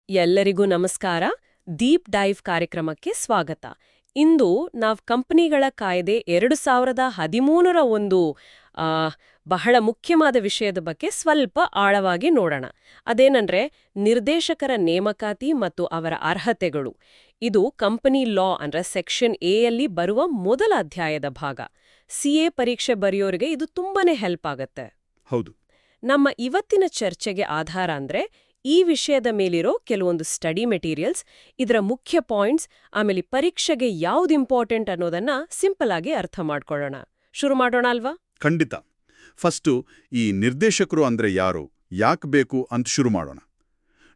ಎಲ್ಲರಿಗೂ ನಮಸ್ಕಾರ. Deep dive ಕಾರ್ಯಕ್ರಮಕ್ಕೆ ಸ್ವಾಗತ. ಇಂದು ನಾವು ಕಂಪನಿಗಳ ಕಾಯ್ದೆ 2013ರ ಒಂದು ಆ, ಬಹಳ ಮುಖ್ಯವಾದ ವಿಷಯದ ಬಗ್ಗೆ ಸ್ವಲ್ಪ ಆಳವಾಗಿ ನೋಡೋಣ. ಅದೇನಂದ್ರೆ ನಿರ್ದೇಶಕರ ನೇಮಕಾತಿ ಮತ್ತು ಅವರ ಅರ್ಹತೆಗಳು. ಇದು ಕಂಪನಿ ಲಾ ಅಂದ್ರೆ ಸೆಕ್ಷನ್ ಎಯಲ್ಲಿ ಬರುವ ಮೊದಲ ಅಧ್ಯಾಯದ ಭಾಗ. CA ಪರೀಕ್ಷೆ ಬರೆಯೋರಿಗೆ ಇದು ತುಂಬಾನೇ ಹೆಲ್ಪ್ ಆಗತ್ತೆ. ಹೌದು. ನಮ್ಮ ಇವತ್ತಿನ ಚರ್ಚೆಗೆ ಆಧಾರ ಅಂದ್ರೆ ಈ ವಿಷಯದ ಮೇಲಿರೋ ಕೆಲವೊಂದು ಸ್ಟಡಿ ಮೆಟೀರಿಯಲ್ಸ್, ಇದರ ಮುಖ್ಯ ಪಾಯಿಂಟ್ಸ್, ಆಮೇಲೆ ಪರೀಕ್ಷೆಗೆ ಯಾವ್ದು ಇಂಪಾರ್ಟೆಂಟ್ ಅನ್ನೋದನ್ನ ಸಿಂಪಲ್ ಆಗಿ ಅರ್ಥ ಮಾಡ್ಕೊಳ್ಳೋಣ. ಶುರು ಮಾಡೋಣ ಅಲ್ವಾ? ಖಂಡಿತ. ಫಸ್ಟು ಈ ನಿರ್ದೇಶಕರು ಅಂದ್ರೆ ಯಾರು, ಯಾಕೆ ಬೇಕು ಅಂತ ಶುರು ಮಾಡೋಣ.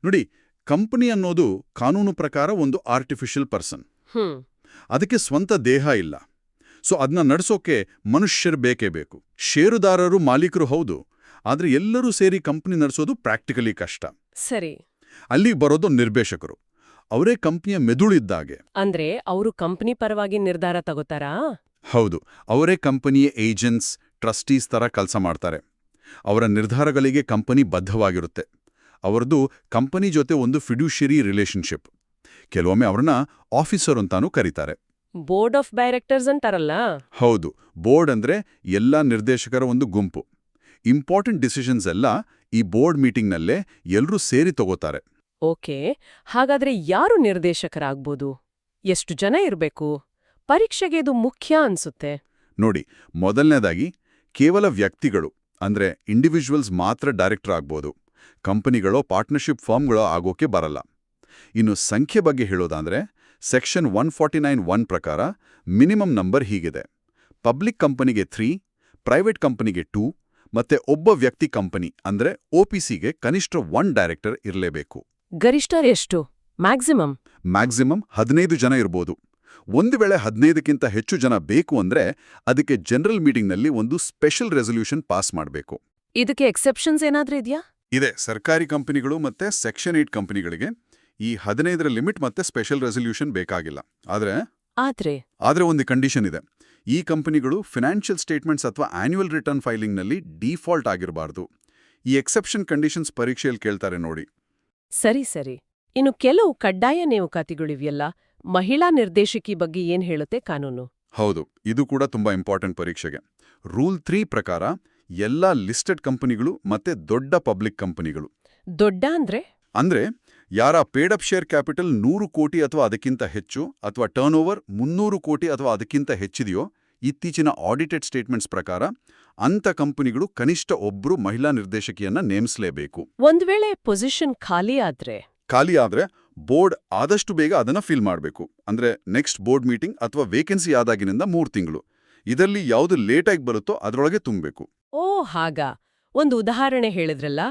ನೋಡಿ, ಕಂಪನಿ ಅನ್ನೋದು ಕಾನೂನು ಪ್ರಕಾರ ಒಂದು ಆರ್ಟಿಫಿಷಿಯಲ್ ಪರ್ಸನ್. ಅದಕ್ಕೆ ಸ್ವಂತ ದೇಹ ಇಲ್ಲ. ಸೊ ಅದನ್ನ ನಡೆಸೋಕೆ ಮನುಷ್ಯರು ಬೇಕೇ ಬೇಕು. ಷೇರುದಾರರು ಮಾಲೀಕರು ಹೌದು, ಆದ್ರೆ ಎಲ್ಲರೂ ಸೇರಿ ಕಂಪನಿ ನಡೆಸೋದು ಪ್ರಾಕ್ಟಿಕಲಿ ಕಷ್ಟ. ಸರಿ. ಅಲ್ಲಿಗೆ ಬರೋದು ನಿರ್ದೇಶಕರು. ಅವರೇ ಕಂಪನಿಯ ಮೆದುಳಿದ್ದಾಗೆ. ಅಂದ್ರೆ ಅವರು ಕಂಪನಿ ಪರವಾಗಿ ನಿರ್ಧಾರ ತಗೋತಾರಾ? ಹೌದು, ಅವರೇ ಕಂಪನಿಯ ಏಜೆಂಟ್ಸ್, ಟ್ರಸ್ಟೀಸ್ ತರ ಕೆಲಸ ಮಾಡ್ತಾರೆ. ಅವರ ನಿರ್ಧಾರಗಳಿಗೆ ಕಂಪನಿ ಬದ್ಧವಾಗಿರುತ್ತೆ. ಅವರದು ಕಂಪನಿ ಜೊತೆ ಒಂದು ಫಿಡ್ಯೂಷರಿ ರಿಲೇಶನ್ಶಿಪ್. ಕೆಲವೊಮ್ಮೆ ಅವ್ರನ್ನ ಆಫೀಸರ್ ಅಂತಾನೂ ಕರೀತಾರೆ. ಬೋರ್ಡ್ ಆಫ್ ಡೈರೆಕ್ಟರ್ಸ್ ಅಂತಾರಲ್ಲ. ಹೌದು, ಬೋರ್ಡ್ ಅಂದ್ರೆ ಎಲ್ಲಾ ನಿರ್ದೇಶಕರ ಒಂದು ಗುಂಪು. ಇಂಪಾರ್ಟೆಂಟ್ ಡಿಸಿಷನ್ಸ್ ಎಲ್ಲ ಈ ಬೋರ್ಡ್ ಮೀಟಿಂಗ್ನಲ್ಲೇ ಎಲ್ಲರೂ ಸೇರಿ ತಗೋತಾರೆ. ಓಕೆ, ಹಾಗಾದ್ರೆ ಯಾರು ನಿರ್ದೇಶಕರಾಗ್ಬೋದು? ಎಷ್ಟು ಜನ ಇರಬೇಕು? ಪರೀಕ್ಷೆಗೆ ಇದು ಮುಖ್ಯ ಅನ್ಸುತ್ತೆ. ನೋಡಿ, ಮೊದಲನೇದಾಗಿ ಕೇವಲ ವ್ಯಕ್ತಿಗಳು ಅಂದ್ರೆ ಇಂಡಿವಿಜುವಲ್ಸ್ ಮಾತ್ರ ಡೈರೆಕ್ಟರ್ ಆಗ್ಬೋದು. ಕಂಪನಿಗಳೋ ಪಾರ್ಟ್ನರ್ಶಿಪ್ ಫರ್ಮ್ಗಳೋ ಆಗೋಕೆ ಬರಲ್ಲ. ಇನ್ನು ಸಂಖ್ಯೆ ಬಗ್ಗೆ ಹೇಳೋದಾದ್ರೆ ಸೆಕ್ಷನ್ 149(1) ಪ್ರಕಾರ ಮಿನಿಮಮ್ ನಂಬರ್ ಹೀಗಿದೆ. ಪಬ್ಲಿಕ್ ಕಂಪನಿಗೆ 3, ಪ್ರೈವೇಟ್ ಕಂಪನಿಗೆ 2 ಮತ್ತೆ ಒಬ್ಬ ವ್ಯಕ್ತಿ ಕಂಪನಿ ಅಂದ್ರೆ OPCಗೆ ಕನಿಷ್ಠ 1 ಡೈರೆಕ್ಟರ್ ಇರಲೇಬೇಕು. ಗರಿಷ್ಠ ಎಷ್ಟು? ಮ್ಯಾಕ್ಸಿಮಮ್ 15 ಜನ ಇರ್ಬೋದು. ಒಂದು ವೇಳೆ 15ಕ್ಕಿಂತ ಹೆಚ್ಚು ಜನ ಬೇಕು ಅಂದ್ರೆ ಅದಕ್ಕೆ ಜನರಲ್ ಮೀಟಿಂಗ್ನಲ್ಲಿ ಒಂದು ಸ್ಪೆಷಲ್ ರೆಸಲ್ಯೂಷನ್ ಪಾಸ್ ಮಾಡಬೇಕು. ಇದಕ್ಕೆ ಎಕ್ಸೆಪ್ಷನ್ಸ್ ಏನಾದ್ರೂ ಇದೆಯಾ? ಇದೆ. ಸರ್ಕಾರಿ ಕಂಪನಿಗಳು ಮತ್ತೆ ಸೆಕ್ಷನ್ 8 ಕಂಪನಿಗಳಿಗೆ ಈ 15ರ ಲಿಮಿಟ್ ಮತ್ತೆ ಸ್ಪೆಷಲ್ ರೆಸಲ್ಯೂಷನ್ ಬೇಕಾಗಿಲ್ಲ. ಆದ್ರೆ ಒಂದು ಕಂಡೀಷನ್ ಇದೆ. ಈ ಕಂಪನಿಗಳು ಫಿನಾನ್ಷಿಯಲ್ ಸ್ಟೇಟ್ಮೆಂಟ್ಸ್ ಅಥವಾ ಆನ್ಯುವಲ್ ರಿಟರ್ನ್ ಫೈಲಿಂಗ್ನಲ್ಲಿ ಡಿಫಾಲ್ಟ್ ಆಗಿರಬಾರ್ದು. ಈ ಎಕ್ಸೆಪ್ಷನ್ ಕಂಡೀಷನ್ಸ್ ಪರೀಕ್ಷೆಯಲ್ಲಿ ಕೇಳ್ತಾರೆ ನೋಡಿ. ಸರಿ. ಇನ್ನು ಕೆಲವು ಕಡ್ಡಾಯ ನೇಮಕಾತಿಗಳಿವೆಯಲ್ಲ, ಮಹಿಳಾ ನಿರ್ದೇಶಕಿ ಬಗ್ಗೆ ಏನ್ ಹೇಳುತ್ತೆ ಕಾನೂನು? ಹೌದು, ಇದು ಕೂಡ ತುಂಬಾ ಇಂಪಾರ್ಟೆಂಟ್ ಪರೀಕ್ಷೆಗೆ. ರೂಲ್ 3 ಪ್ರಕಾರ ಎಲ್ಲಾ ಲಿಸ್ಟೆಡ್ ಕಂಪನಿಗಳು ಮತ್ತೆ ದೊಡ್ಡ ಪಬ್ಲಿಕ್ ಕಂಪನಿಗಳು. ದೊಡ್ಡ ಅಂದ್ರೆ ಯಾರ ಪೇಡ್ ಅಪ್ ಶೇರ್ ಕ್ಯಾಪಿಟಲ್ 100 ಕೋಟಿ ಅಥವಾ ಅದಕ್ಕಿಂತ ಹೆಚ್ಚು ಅಥವಾ ಟರ್ನ್ ಓವರ್ 300 ಕೋಟಿ ಅಥವಾ ಅದಕ್ಕಿಂತ ಹೆಚ್ಚಿದೆಯೋ, ಇತ್ತೀಚಿನ ಆಡಿಟೆಡ್ ಸ್ಟೇಟ್ಮೆಂಟ್ಸ್ ಪ್ರಕಾರ ಅಂಥ ಕಂಪನಿಗಳು ಕನಿಷ್ಠ ಒಬ್ರು ಮಹಿಳಾ ನಿರ್ದೇಶಕಿಯನ್ನ ನೇಮಿಸಲೇಬೇಕು. ಒಂದ್ ವೇಳೆ ಪೊಸಿಷನ್ ಖಾಲಿ ಆದ್ರೆ ಬೋರ್ಡ್ ಆದಷ್ಟು ಬೇಗ ಅದನ್ನ ಫಿಲ್ ಮಾಡಬೇಕು. ಅಂದ್ರೆ ನೆಕ್ಸ್ಟ್ ಬೋರ್ಡ್ ಮೀಟಿಂಗ್ ಅಥವಾ ವೇಕೆನ್ಸಿ ಆದಾಗಿನಿಂದ 3 ತಿಂಗಳು. ಇದರಲ್ಲಿ ಯಾವುದು ಲೇಟಾಗಿ ಬರುತ್ತೋ ಅದರೊಳಗೆ ತುಂಬಬೇಕು. ಓ ಹಾಗ. ಒಂದು ಉದಾಹರಣೆ ಹೇಳಿದ್ರಲ್ಲ,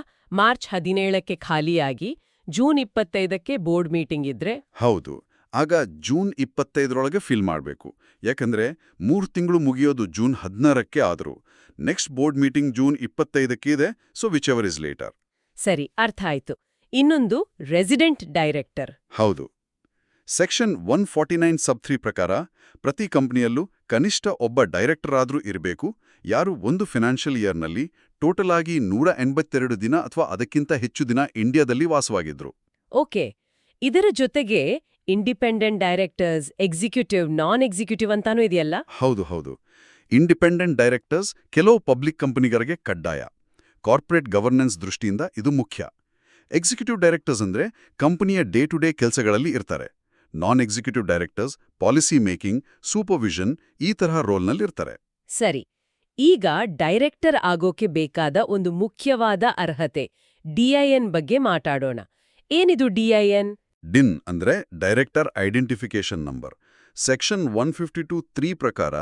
ಮಾರ್ಚ್ 17ಕ್ಕೆ ಖಾಲಿಯಾಗಿ ಜೂನ್ 25ಕ್ಕೆ ಬೋರ್ಡ್ ಮೀಟಿಂಗ್ ಇದ್ರೆ? ಹೌದು, ಆಗ ಜೂನ್ 25ರೊಳಗೆ ಫಿಲ್ ಮಾಡಬೇಕು. ಯಾಕಂದ್ರೆ 3 ತಿಂಗಳು ಮುಗಿಯೋದು ಜೂನ್ 16ಕ್ಕೆ ಆದರೂ ನೆಕ್ಸ್ಟ್ ಬೋರ್ಡ್ ಮೀಟಿಂಗ್ ಜೂನ್ 25ಕ್ಕೆ ಇದೆ. So whichever is later. ಸರಿ, ಅರ್ಥ ಆಯ್ತು. ಇನ್ನೊಂದು ರೆಸಿಡೆಂಟ್ ಡೈರೆಕ್ಟರ್. ಹೌದು, ಸೆಕ್ಷನ್ 149(3) ಪ್ರಕಾರ ಪ್ರತಿ ಕಂಪನಿಯಲ್ಲೂ ಕನಿಷ್ಠ ಒಬ್ಬ ಡೈರೆಕ್ಟರ್ ಆದ್ರೂ ಇರಬೇಕು, ಯಾರು ಒಂದು ಫಿನಾನ್ಷಿಯಲ್ ಇಯರ್ನಲ್ಲಿ ಟೋಟಲ್ ಆಗಿ 182 ದಿನ ಅಥವಾ ಅದಕ್ಕಿಂತ ಹೆಚ್ಚು ದಿನ ಇಂಡಿಯಾದಲ್ಲಿ ವಾಸವಾಗಿದ್ರು. ಓಕೆ, ಇದರ ಜೊತೆಗೆ ಇಂಡಿಪೆಂಡೆಂಟ್ ಡೈರೆಕ್ಟರ್ಸ್, ಎಕ್ಸಿಕ್ಯೂಟಿವ್, ನಾನ್ ಎಕ್ಸಿಕ್ಯೂಟಿವ್ ಅಂತಾನೂ ಇದೆಯಲ್ಲ? ಹೌದು. ಇಂಡಿಪೆಂಡೆಂಟ್ ಡೈರೆಕ್ಟರ್ಸ್ ಕೆಲವು ಪಬ್ಲಿಕ್ ಕಂಪನಿಗಳಿಗೆ ಕಡ್ಡಾಯ. ಕಾರ್ಪೊರೇಟ್ ಗವರ್ನೆನ್ಸ್ ದೃಷ್ಟಿಯಿಂದ ಇದು ಮುಖ್ಯ. ಎಕ್ಸಿಕ್ಯೂಟಿವ್ ಡೈರೆಕ್ಟರ್ಸ್ ಅಂದ್ರೆ ಕಂಪನಿಯ ಡೇ ಟು ಡೇ ಕೆಲಸಗಳಲ್ಲಿ ಇರ್ತಾರೆ. Non executive directors policy making, supervision ಈ ತರಹ ರೋಲ್ನಲ್ಲಿರ್ತಾರೆ. ಸರಿ, ಈಗ ಡೈರೆಕ್ಟರ್ ಆಗೋಕೆ ಬೇಕಾದ ಒಂದು ಮುಖ್ಯವಾದ ಅರ್ಹತೆ DIN ಬಗ್ಗೆ ಮಾತಾಡೋಣ. ಏನಿದು DIN? ಡಿನ್ ಅಂದ್ರೆ ಡೈರೆಕ್ಟರ್ ಐಡೆಂಟಿಫಿಕೇಶನ್ ನಂಬರ್. ಸೆಕ್ಷನ್ 152(3) ಪ್ರಕಾರ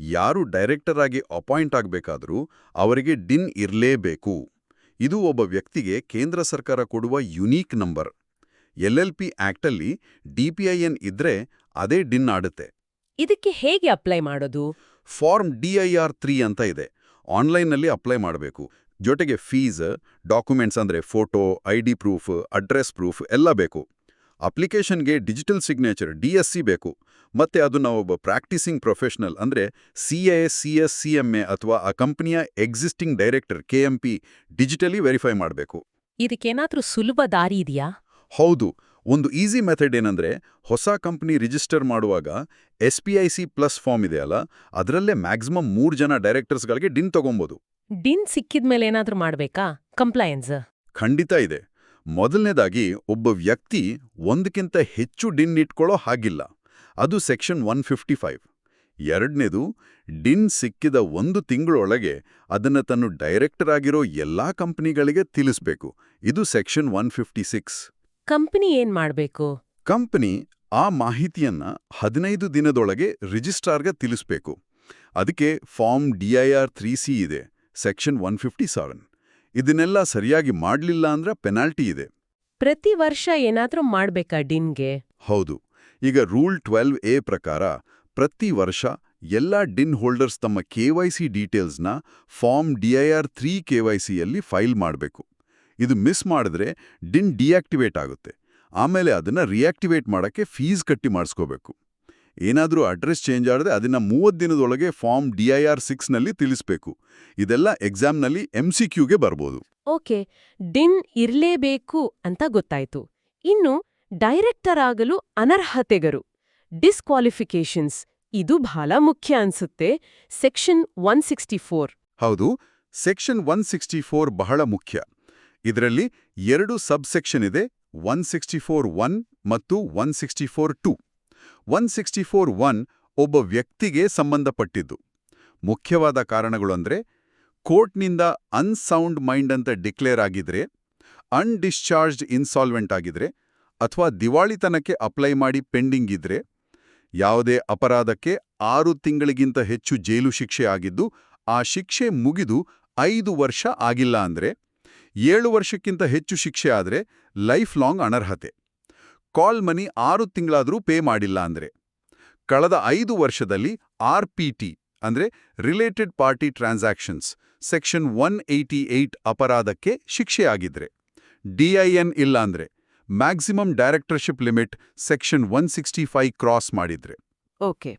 ಯಾರು ಡೈರೆಕ್ಟರ್ ಆಗಿ ಅಪಾಯಿಂಟ್ ಆಗಬೇಕಾದ್ರೂ ಅವರಿಗೆ ಡಿನ್ ಇರಲೇಬೇಕು. ಇದು ಒಬ್ಬ ವ್ಯಕ್ತಿಗೆ ಕೇಂದ್ರ ಸರ್ಕಾರ ಕೊಡುವ ಯುನೀಕ್ ನಂಬರ್. LLP ಆಕ್ಟಲ್ಲಿ DPIN ಇದ್ರೆ ಅದೇ ಡಿನ್ ಆಡುತ್ತೆ. ಇದಕ್ಕೆ ಹೇಗೆ ಅಪ್ಲೈ ಮಾಡೋದು? ಫಾರ್ಮ್ DIR-3 ಅಂತ ಇದೆ. ಆನ್ಲೈನ್ನಲ್ಲಿ ಅಪ್ಲೈ ಮಾಡಬೇಕು. ಜೊತೆಗೆ ಫೀಸ್, ಡಾಕ್ಯುಮೆಂಟ್ಸ್ ಅಂದ್ರೆ photo, ID proof, address proof ಎಲ್ಲ ಬೇಕು. ಅಪ್ಲಿಕೇಶನ್ಗೆ ಡಿಜಿಟಲ್ ಸಿಗ್ನೇಚರ್ DSC ಬೇಕು. ಮತ್ತೆ ಅದನ್ನ ಒಬ್ಬ ಪ್ರಾಕ್ಟೀಸಿಂಗ್ ಪ್ರೊಫೆಷನಲ್ ಅಂದ್ರೆ CA, CS, CMA ಅಥವಾ ಆ ಕಂಪನಿಯ existing director KMP digitally verify ಮಾಡಬೇಕು. ಇದಕ್ಕೇನಾದ್ರೂ ಸುಲಭ ದಾರಿ ಇದೆಯಾ? ಹೌದು, ಒಂದು ಈಸಿ ಮೆಥಡ್ ಏನಂದ್ರೆ ಹೊಸ ಕಂಪನಿ ರಿಜಿಸ್ಟರ್ ಮಾಡುವಾಗ SPIC ಪ್ಲಸ್ ಫಾರ್ಮ್ ಇದೆಯಲ್ಲ, ಅದರಲ್ಲೇ ಮ್ಯಾಕ್ಸಿಮಮ್ 3 ಜನ ಡೈರೆಕ್ಟರ್ಸ್ಗಳಿಗೆ ಡಿನ್ ತಗೊಬೋದು. ಡಿನ್ ಸಿಕ್ಕಿದ್ಮೇಲೆ ಏನಾದ್ರೂ ಮಾಡ್ಬೇಕಾ? ಕಂಪ್ಲೈನ್ಸ್? ಖಂಡಿತ ಇದೆ. ಮೊದಲನೇದಾಗಿ ಒಬ್ಬ ವ್ಯಕ್ತಿ ಒಂದಕ್ಕಿಂತ ಹೆಚ್ಚು ಡಿನ್ ಇಟ್ಕೊಳ್ಳೋ ಹಾಗಿಲ್ಲ. ಅದು ಸೆಕ್ಷನ್ 155. ಎರಡನೇದು, ಡಿನ್ ಸಿಕ್ಕಿದ 1 ತಿಂಗಳೊಳಗೆ ಅದನ್ನು ತನ್ನ ಡೈರೆಕ್ಟರ್ ಆಗಿರೋ ಎಲ್ಲಾ ಕಂಪನಿಗಳಿಗೆ ತಿಳಿಸ್ಬೇಕು. ಇದು ಸೆಕ್ಷನ್ 156. ಕಂಪನಿ ಏನ್ ಮಾಡ್ಬೇಕು? ಕಂಪನಿ ಆ ಮಾಹಿತಿಯನ್ನ 15 ದಿನದೊಳಗೆ ರಿಜಿಸ್ಟ್ರಾರ್ಗೆ ತಿಳಿಸ್ಬೇಕು. ಅದಕ್ಕೆ ಫಾರ್ಮ್ DIR 3C ಇದೆ, ಸೆಕ್ಷನ್ 157. ಇದನ್ನೆಲ್ಲ ಸರಿಯಾಗಿ ಮಾಡ್ಲಿಲ್ಲ ಅಂದ್ರೆ ಪೆನಾಲ್ಟಿ ಇದೆ. ಪ್ರತಿ ವರ್ಷ ಏನಾದ್ರೂ ಮಾಡ್ಬೇಕಾ ಡಿನ್ಗೆ? ಹೌದು. ಈಗ ರೂಲ್ 12A ಪ್ರಕಾರ ಪ್ರತಿ ವರ್ಷ ಎಲ್ಲ ಡಿನ್ ಹೋಲ್ಡರ್ಸ್ ತಮ್ಮ KYC ಡೀಟೇಲ್ಸ್ನ ಫಾರ್ಮ್ DIR 3 KYCಯಲ್ಲಿ ಫೈಲ್ ಮಾಡಬೇಕು. ಇದು ಮಿಸ್ ಮಾಡಿದ್ರೆ ಡಿನ್ ಡಿಆಕ್ಟಿವೇಟ್ ಆಗುತ್ತೆ. ಆಮೇಲೆ ಅದನ್ನ ರಿಯಾಕ್ಟಿವೇಟ್ ಮಾಡಕ್ಕೆ ಫೀಸ್ ಕಟ್ಟಿ ಮಾಡಿಸ್ಕೋಬೇಕು. ಏನಾದರೂ ಅಡ್ರೆಸ್ ಚೇಂಜ್ ಆದ್ರೆ ಅದನ್ನ 30 ದಿನದೊಳಗೆ ಫಾರ್ಮ್ DIR 6ನಲ್ಲಿ ತಿಳಿಸ್ಬೇಕು. ಇದೆಲ್ಲ ಎಕ್ಸಾಮ್ನಲ್ಲಿ MCQಗೆ ಬರ್ಬೋದು. ಓಕೆ, ಡಿನ್ ಇರ್ಲೇಬೇಕು ಅಂತ ಗೊತ್ತಾಯ್ತು. ಇನ್ನು ಡೈರೆಕ್ಟರ್ ಆಗಲು ಅನರ್ಹತೆಗಳು, ಡಿಸ್ಕ್ವಾಲಿಫಿಕೇಷನ್ಸ್, ಇದು ಬಹಳ ಮುಖ್ಯ ಅನ್ಸುತ್ತೆ. ಸೆಕ್ಷನ್ 164. ಹೌದು, ಸೆಕ್ಷನ್ 164 ಬಹಳ ಮುಖ್ಯ. ಇದರಲ್ಲಿ 2 ಸಬ್ಸೆಕ್ಷನ್ ಇದೆ, 164(1) ಮತ್ತು 164(2). 164(1) ಒಬ್ಬ ವ್ಯಕ್ತಿಗೆ ಸಂಬಂಧಪಟ್ಟಿದ್ದು. ಮುಖ್ಯವಾದ ಕಾರಣಗಳು ಅಂದ್ರೆ ಕೋರ್ಟ್ನಿಂದ ಅನ್ಸೌಂಡ್ ಮೈಂಡ್ ಅಂತ ಡಿಕ್ಲೇರ್ ಆಗಿದ್ರೆ, ಅನ್ಡಿಸ್ಚಾರ್ಜ್ಡ್ ಇನ್ಸಾಲ್ವೆಂಟ್ ಆಗಿದ್ರೆ, ಅಥವಾ ದಿವಾಳಿತನಕ್ಕೆ ಅಪ್ಲೈ ಮಾಡಿ ಪೆಂಡಿಂಗ್ ಇದ್ರೆ, ಯಾವುದೇ ಅಪರಾಧಕ್ಕೆ 6 ತಿಂಗಳಿಗಿಂತ ಹೆಚ್ಚು ಜೈಲು ಶಿಕ್ಷೆ ಆಗಿದ್ದು ಆ ಶಿಕ್ಷೆ ಮುಗಿದು 5 ವರ್ಷ ಆಗಿಲ್ಲ ಅಂದ್ರೆ, 7 ವರ್ಷಕ್ಕಿಂತ ಹೆಚ್ಚು ಶಿಕ್ಷೆ ಆದ್ರೆ ಲೈಫ್ ಲಾಂಗ್ ಅನರ್ಹತೆ. ಕಾಲ್ ಮನಿ 6 ತಿಂಗಳಾದರೂ ಪೇ ಮಾಡಿಲ್ಲ ಅಂದ್ರೆ, ಕಳೆದ 5 ವರ್ಷದಲ್ಲಿ RPT ಅಂದ್ರೆ related party transactions section 188 ಅಪರಾಧಕ್ಕೆ ಶಿಕ್ಷೆಯಾಗಿದ್ರೆ, DIN ಇಲ್ಲ ಅಂದ್ರೆ, ಮ್ಯಾಕ್ಸಿಮಮ್ ಡೈರೆಕ್ಟರ್ಶಿಪ್ ಲಿಮಿಟ್ ಸೆಕ್ಷನ್ 165 ಕ್ರಾಸ್ ಮಾಡಿದ್ರೆ. ಓಕೆ,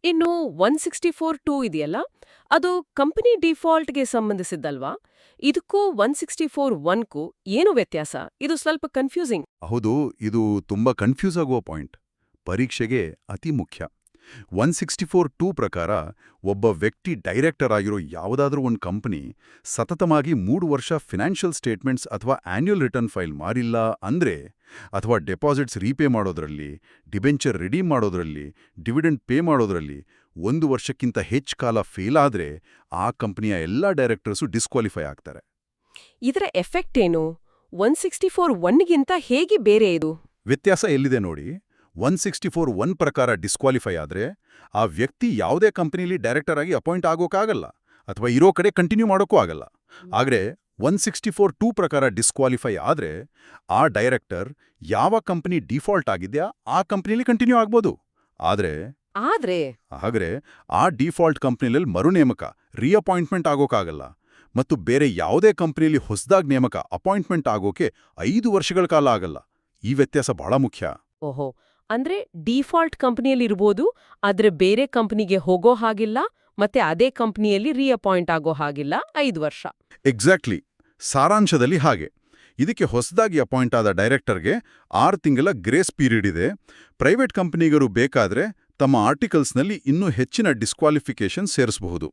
ಇನ್ನು 164(2) ಇದೆಯಲ್ಲ, ಅದು ಕಂಪನಿ ಡಿಫಾಲ್ಟ್ಗೆ ಸಂಬಂಧಿಸಿದ್ದಲ್ವಾ? ಇದಕ್ಕೂ 164(1)ಕ್ಕೂ ಏನು ವ್ಯತ್ಯಾಸ? ಇದು ಸ್ವಲ್ಪ ಕನ್ಫ್ಯೂಸಿಂಗ್. ಹೌದು, ಇದು ತುಂಬಾ ಕನ್ಫ್ಯೂಸ್ ಆಗುವ ಪಾಯಿಂಟ್. ಪರೀಕ್ಷೆಗೆ ಅತಿ ಮುಖ್ಯ. 164(2) ಪ್ರಕಾರ ಒಬ್ಬ ವ್ಯಕ್ತಿ ಡೈರೆಕ್ಟರ್ ಆಗಿರೋ ಯಾವುದಾದ್ರೂ ಒಂದು ಕಂಪನಿ ಸತತವಾಗಿ 3 ವರ್ಷ ಫಿನಾನ್ಷಿಯಲ್ ಸ್ಟೇಟ್ಮೆಂಟ್ಸ್ ಅಥವಾ ಆನ್ಯುಯಲ್ ರಿಟರ್ನ್ ಫೈಲ್ ಮಾಡಿಲ್ಲ ಅಂದ್ರೆ, ಅಥವಾ ಡೆಪಾಸಿಟ್ಸ್ ರೀಪೇ ಮಾಡೋದ್ರಲ್ಲಿ, ಡಿಬೆಂಚರ್ ರಿಡೀಮ್ ಮಾಡೋದ್ರಲ್ಲಿ, ಡಿವಿಡೆಂಡ್ ಪೇ ಮಾಡೋದ್ರಲ್ಲಿ 1 ವರ್ಷಕ್ಕಿಂತ ಹೆಚ್ಚು ಕಾಲ ಫೇಲ್ ಆದ್ರೆ ಆ ಕಂಪನಿಯ ಎಲ್ಲ ಡೈರೆಕ್ಟರ್ಸು ಡಿಸ್ಕ್ವಾಲಿಫೈ ಆಗ್ತಾರೆ. ಇದರ ಎಫೆಕ್ಟ್ ಏನು? 164(1)ಗಿಂತ ಹೇಗೆ ಬೇರೆ ಇದು? ವ್ಯತ್ಯಾಸ ಎಲ್ಲಿದೆ ನೋಡಿ. 164(1) ಪ್ರಕಾರ ಡಿಸ್ಕ್ವಾಲಿಫೈ ಆದ್ರೆ ಆ ವ್ಯಕ್ತಿ ಯಾವುದೇ ಕಂಪನಿಲಿ ಡೈರೆಕ್ಟರ್ ಆಗಿ ಅಪಾಯಿಂಟ್ ಆಗೋಕ್ಕಾಗಲ್ಲ, ಅಥವಾ ಇರೋ ಕಡೆ ಕಂಟಿನ್ಯೂ ಮಾಡೋಕ್ಕೂ ಆಗಲ್ಲ. ಆದ್ರೆ 164(2) ಪ್ರಕಾರ ಡಿಸ್ಕ್ವಾಲಿಫೈ ಆದ್ರೆ ಆ ಡೈರೆಕ್ಟರ್ ಯಾವ ಕಂಪನಿ ಡಿಫಾಲ್ಟ್ ಆಗಿದೆಯಾ ಆ ಕಂಪನಿಲಿ ಕಂಟಿನ್ಯೂ ಆಗ್ಬೋದು. ಆದ್ರೆ ಆ ಡಿಫಾಲ್ಟ್ ಕಂಪನಿಲಿ ಮರುನೇಮಕ, ರೀಅಪಾಯಿಂಟ್ಮೆಂಟ್ ಆಗೋಕ್ಕಾಗಲ್ಲ. ಮತ್ತು ಬೇರೆ ಯಾವುದೇ ಕಂಪನಿಲಿ ಹೊಸದಾಗಿ ನೇಮಕ, ಅಪಾಯಿಂಟ್ಮೆಂಟ್ ಆಗೋಕೆ 5 ವರ್ಷಗಳ ಕಾಲ ಆಗಲ್ಲ. ಈ ವ್ಯತ್ಯಾಸ ಬಹಳ ಮುಖ್ಯ. ಓಹೋ, ಅಂದ್ರೆ ಡಿಫಾಲ್ಟ್ ಕಂಪನಿಯಲ್ಲಿ ಇರ್ಬೋದು, ಆದ್ರೆ ಬೇರೆ ಕಂಪನಿಗೆ ಹೋಗೋ ಹಾಗಿಲ್ಲ, ಮತ್ತೆ ಅದೇ ಕಂಪನಿಯಲ್ಲಿ ರೀಅಪಾಯಿಂಟ್ ಆಗೋ ಹಾಗಿಲ್ಲ 5 ವರ್ಷ. ಎಕ್ಸಾಕ್ಟ್ಲಿ, ಸಾರಾಂಶದಲ್ಲಿ ಹಾಗೆ. ಇದಕ್ಕೆ ಹೊಸದಾಗಿ ಅಪಾಯಿಂಟ್ ಆದ ಡೈರೆಕ್ಟರ್ಗೆ 6 ತಿಂಗಳ ಗ್ರೇಸ್ ಪೀರಿಯಡ್ ಇದೆ. ಪ್ರೈವೇಟ್ ಕಂಪನಿಗರು ಬೇಕಾದ್ರೆ ತಮ್ಮ ಆರ್ಟಿಕಲ್ಸ್ನಲ್ಲಿ ಇನ್ನೂ ಹೆಚ್ಚಿನ ಡಿಸ್ಕ್ವಾಲಿಫಿಕೇಶನ್ ಸೇರಿಸಬಹುದು.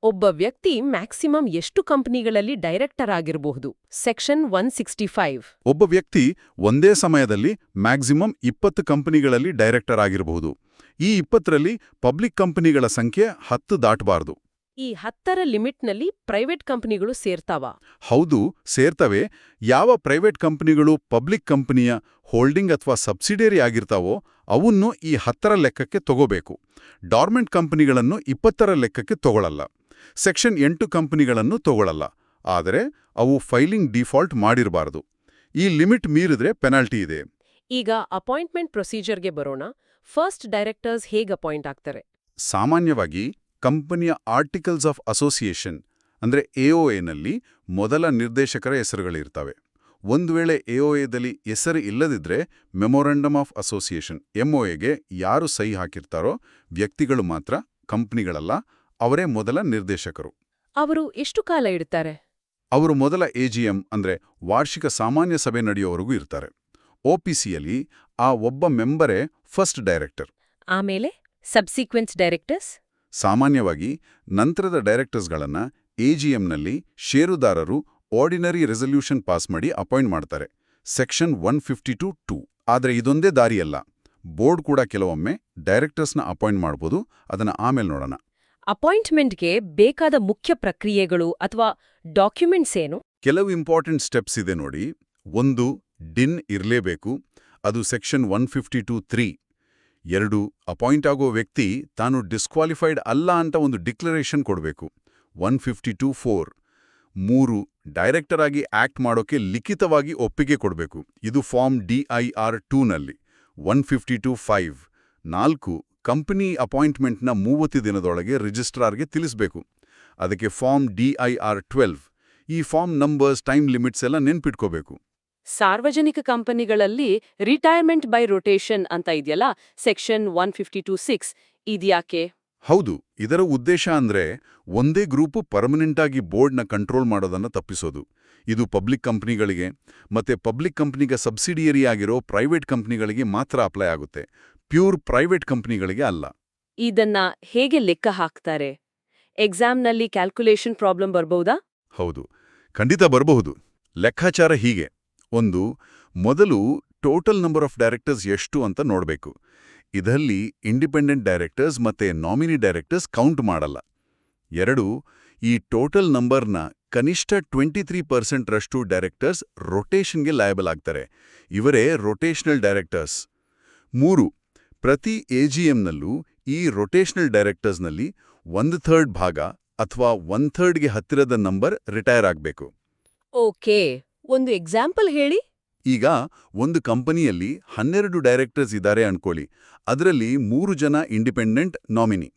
ಒಬ್ಬ ವ್ಯಕ್ತಿ ಮ್ಯಾಕ್ಸಿಮಮ್ ಎಷ್ಟು ಕಂಪನಿಗಳಲ್ಲಿ ಡೈರೆಕ್ಟರ್ ಆಗಿರಬಹುದು? ಸೆಕ್ಷನ್ 165. ಒಬ್ಬ ವ್ಯಕ್ತಿ ಒಂದೇ ಸಮಯದಲ್ಲಿ ಮ್ಯಾಕ್ಸಿಮಮ್ 20 ಕಂಪನಿಗಳಲ್ಲಿ ಡೈರೆಕ್ಟರ್ ಆಗಿರಬಹುದು. ಈ 20ರಲ್ಲಿ ಪಬ್ಲಿಕ್ ಕಂಪನಿಗಳ ಸಂಖ್ಯೆ 10 ದಾಟಬಾರದು. ಈ 10ರ ಲಿಮಿಟ್ನಲ್ಲಿ ಪ್ರೈವೇಟ್ ಕಂಪನಿಗಳು ಸೇರ್ತಾವಾ? ಹೌದು, ಸೇರ್ತವೆ. ಯಾವ ಪ್ರೈವೇಟ್ ಕಂಪನಿಗಳು ಪಬ್ಲಿಕ್ ಕಂಪನಿಯ ಹೋಲ್ಡಿಂಗ್ ಅಥವಾ ಸಬ್ಸಿಡಿಯರಿ ಆಗಿರ್ತಾವೋ ಅವನ್ನು ಈ 10ರ ಲೆಕ್ಕಕ್ಕೆ ತಗೋಬೇಕು. ಡಾರ್ಮೆಂಟ್ ಕಂಪನಿಗಳನ್ನು 20ರ ಲೆಕ್ಕಕ್ಕೆ ತಗೊಳ್ಳಲ್ಲ. ಸೆಕ್ಷನ್ 8 ಕಂಪನಿಗಳನ್ನು ತಗೊಳ್ಳಲ್ಲ. ಆದರೆ ಅವು ಫೈಲಿಂಗ್ ಡಿಫಾಲ್ಟ್ ಮಾಡಿರಬಾರದು. ಈ ಲಿಮಿಟ್ ಮೀರಿದ್ರೆ ಪೆನಾಲ್ಟಿ ಇದೆ. ಈಗ ಅಪಾಯಿಂಟ್ಮೆಂಟ್ ಪ್ರೊಸೀಜರ್ಗೆ ಬರೋಣ. ಫಸ್ಟ್ ಡೈರೆಕ್ಟರ್ಸ್ ಹೇಗೆ ಅಪಾಯಿಂಟ್ ಆಗ್ತಾರೆ? ಸಾಮಾನ್ಯವಾಗಿ ಕಂಪನಿಯ ಆರ್ಟಿಕಲ್ಸ್ ಆಫ್ ಅಸೋಸಿಯೇಷನ್ ಅಂದ್ರೆ AOAನಲ್ಲಿ ಮೊದಲ ನಿರ್ದೇಶಕರ ಹೆಸರುಗಳಿರ್ತವೆ. ಒಂದು ವೇಳೆ AOAದಲ್ಲಿ ಹೆಸರು ಇಲ್ಲದಿದ್ರೆ ಮೆಮೊರಂಡಮ್ ಆಫ್ ಅಸೋಸಿಯೇಷನ್ MOAಗೆ ಯಾರು ಸಹಿ ಹಾಕಿರ್ತಾರೋ ವ್ಯಕ್ತಿಗಳು ಮಾತ್ರ, ಕಂಪನಿಗಳಲ್ಲ, ಅವರೇ ಮೊದಲ ನಿರ್ದೇಶಕರು. ಅವರು ಎಷ್ಟು ಕಾಲ ಇಡ್ತಾರೆ? ಅವರು ಮೊದಲ AGM ಅಂದ್ರೆ ವಾರ್ಷಿಕ ಸಾಮಾನ್ಯ ಸಭೆ ನಡೆಯೋವರೆಗೂ ಇರ್ತಾರೆ. OPCಯಲ್ಲಿ ಆ ಒಬ್ಬ ಮೆಂಬರೇ ಫಸ್ಟ್ ಡೈರೆಕ್ಟರ್. ಆಮೇಲೆ ಸಬ್ಸಿಕ್ವೆಂಟ್ ಡೈರೆಕ್ಟರ್ಸ್? ಸಾಮಾನ್ಯವಾಗಿ ನಂತರದ ಡೈರೆಕ್ಟರ್ಸ್ಗಳನ್ನ AGMನಲ್ಲಿ ಷೇರುದಾರರು ಆರ್ಡಿನರಿ ರೆಸಲ್ಯೂಷನ್ ಪಾಸ್ ಮಾಡಿ ಅಪಾಯಿಂಟ್ ಮಾಡ್ತಾರೆ. ಸೆಕ್ಷನ್ 152(2). ಆದರೆ ಇದೊಂದೇ ದಾರಿಯಲ್ಲ. ಬೋರ್ಡ್ ಕೂಡ ಕೆಲವೊಮ್ಮೆ ಡೈರೆಕ್ಟರ್ಸ್ನ ಅಪಾಯಿಂಟ್ ಮಾಡ್ಬೋದು. ಅದನ್ನ ಆಮೇಲೆ ನೋಡೋಣ. ಅಪಾಯಿಂಟ್ಮೆಂಟ್ಗೆ ಬೇಕಾದ ಮುಖ್ಯ ಪ್ರಕ್ರಿಯೆಗಳು ಅಥವಾ ಡಾಕ್ಯುಮೆಂಟ್ಸ್ ಏನು? ಕೆಲವು ಇಂಪಾರ್ಟೆಂಟ್ ಸ್ಟೆಪ್ಸ್ ಇದೆ ನೋಡಿ. ಒಂದು, ಡಿನ್ ಇರಲೇಬೇಕು. ಅದು ಸೆಕ್ಷನ್ 152(3). 2, ಅಪಾಯಿಂಟ್ ಆಗೋ ವ್ಯಕ್ತಿ ತಾನು ಡಿಸ್ಕ್ವಾಲಿಫೈಡ್ ಅಲ್ಲ ಅಂತ ಒಂದು ಡಿಕ್ಲರೇಷನ್ ಕೊಡಬೇಕು. 152(4). 3, ಡೈರೆಕ್ಟರ್ ಆಗಿ ಆಕ್ಟ್ ಮಾಡೋಕೆ ಲಿಖಿತವಾಗಿ ಒಪ್ಪಿಗೆ ಕೊಡಬೇಕು. ಇದು ಫಾರ್ಮ್ DIR 2ನಲ್ಲಿ. 152(5). 4, ಕಂಪನಿ ಅಪಾಯಿಂಟ್ಮೆಂಟ್ನ 30 ದಿನದೊಳಗೆ ರಿಜಿಸ್ಟ್ರಾರ್ಗೆ ತಿಳಿಸಬೇಕು. ಅದಕ್ಕೆ ಫಾರ್ಮ್ DIR 12. ಈ ಫಾರ್ಮ್ ನಂಬರ್ಸ್, ಟೈಮ್ ಲಿಮಿಟ್ಸ್ ಎಲ್ಲ ನೆನ್ಪಿಟ್ಕೋಬೇಕು. ಸಾರ್ವಜನಿಕ ಕಂಪನಿಗಳಲ್ಲಿ ರಿಟೈರ್ಮೆಂಟ್ ಬೈ ರೊಟೇಷನ್ ಅಂತ ಇದೆಯಲ್ಲ, ಸೆಕ್ಷನ್ 152(6). ಇದ್ಯಾಕೆ? ಹೌದು, ಇದರ ಉದ್ದೇಶ ಅಂದ್ರೆ ಒಂದೇ ಗ್ರೂಪು ಪರ್ಮನೆಂಟ್ ಆಗಿ ಬೋರ್ಡ್ನ ಕಂಟ್ರೋಲ್ ಮಾಡೋದನ್ನ ತಪ್ಪಿಸೋದು. ಇದು ಪಬ್ಲಿಕ್ ಕಂಪನಿಗಳಿಗೆ ಮತ್ತೆ ಪಬ್ಲಿಕ್ ಕಂಪನಿಗೆ ಸಬ್ಸಿಡಿಯರಿ ಆಗಿರೋ ಪ್ರೈವೇಟ್ ಕಂಪನಿಗಳಿಗೆ ಮಾತ್ರ ಅಪ್ಲೈ ಆಗುತ್ತೆ. ಪ್ಯೂರ್ ಪ್ರೈವೇಟ್ ಕಂಪನಿಗಳಿಗೆ ಅಲ್ಲ. ಇದನ್ನ ಹೇಗೆ ಲೆಕ್ಕ ಹಾಕ್ತಾರೆ? ಎಕ್ಸಾಮ್ನಲ್ಲಿ ಕ್ಯಾಲ್ಕುಲೇಷನ್ ಪ್ರಾಬ್ಲಮ್ ಬರ್ಬಹುದಾ? ಹೌದು, ಖಂಡಿತ ಬರಬಹುದು. ಲೆಕ್ಕಾಚಾರ ಹೀಗೆ. 1, ಮೊದಲು ಟೋಟಲ್ ನಂಬರ್ ಆಫ್ ಡೈರೆಕ್ಟರ್ಸ್ ಎಷ್ಟು ಅಂತ ನೋಡಬೇಕು. ಇದರಲ್ಲಿ ಇಂಡಿಪೆಂಡೆಂಟ್ ಡೈರೆಕ್ಟರ್ಸ್ ಮತ್ತೆ ನಾಮಿನಿ ಡೈರೆಕ್ಟರ್ಸ್ ಕೌಂಟ್ ಮಾಡಲ್ಲ. 2, ಈ ಟೋಟಲ್ ನಂಬರ್ನ ಕನಿಷ್ಠ 23% ರಷ್ಟು ಡೈರೆಕ್ಟರ್ಸ್ ರೊಟೇಷನ್ಗೆ ಲಯಬಲ್ ಆಗ್ತಾರೆ. ಇವರೇ ರೊಟೇಷನಲ್ ಡೈರೆಕ್ಟರ್ಸ್. 3, ಪ್ರತಿ AGMನಲ್ಲೂ ಈ ರೊಟೇಷನಲ್ ಡೈರೆಕ್ಟರ್ಸ್ನಲ್ಲಿ 1/3 ಭಾಗ ಅಥವಾ 1/3ಗೆ ಹತ್ತಿರದ ನಂಬರ್ ರಿಟೈರ್ ಆಗಬೇಕು. ಓಕೆ, ಒಂದು ಎಕ್ಸಾಂಪಲ್ ಹೇಳಿ. ಈಗ ಒಂದು ಕಂಪನಿಯಲ್ಲಿ 12 ಡೈರೆಕ್ಟರ್ಸ್ ಇದ್ದಾರೆ ಅನ್ಕೊಳ್ಳಿ. ಅದರಲ್ಲಿ 3 ಜನ ಇಂಡಿಪೆಂಡೆಂಟ್ ನಾಮಿನಿ.